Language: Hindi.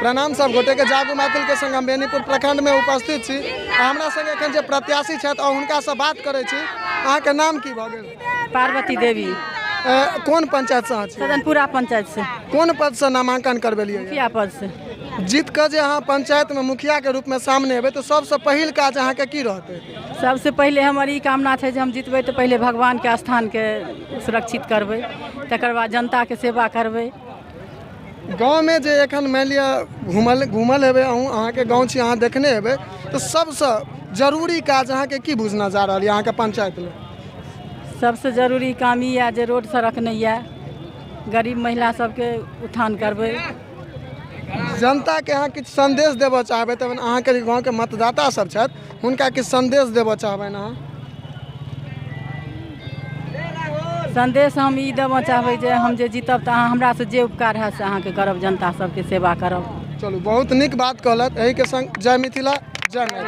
प्रणाम सब गोटे के जागू मैथिल के संग हम बेनीपुर प्रखंड में उपस्थित छी। हमरा संग एखन जे प्रत्याशी छथि और हुनका से बात करे छी। अहाँ के नाम की भ गेल? पार्वती देवी। कौन पंचायत से अहाँ छी? सदनपुरा पंचायत से। कौन पद से नामांकन करबेलिए? मुखिया पद से। जीत के जे अहाँ पंचायत में मुखिया के रूप में सामने एबे तो सबसे पहिल काज अहाँ के की रहते? सबसे पहले हमर ई कामना छै जे हम जीतबै तो पहले भगवान के स्थान के सुरक्षित करबै, तकर बाद जनता के सेवा करबै। गाँव में जे एखन मान लिया घूमल हेबे, अहाँ के गाँव छी, अहाँ देखने हेबे, तो सबसे जरूरी काज अहाँ के की बुझना जा रहा है अहाँ के पंचायत में? सबसे जरूरी काम ई है जे रोड सड़क नहीं है, गरीब महिला सबके उत्थान करबै। जनता के अहाँ किछु संदेश देबऽ चाहबै तब अहाँ के गाँव के मतदाता सब छथि हुनका किछु संदेश देबऽ चाहबै अहाँ? संदेश हम ई देबऽ चाहबै जे हम जे जीतब तऽ अहाँ हमरा से जे उपकार है से अहाँ के करब, जनता सबके सेवा करब। चलू बहुत नीक बात कहलत। एही के संग जय मिथिला, जय मैथिली।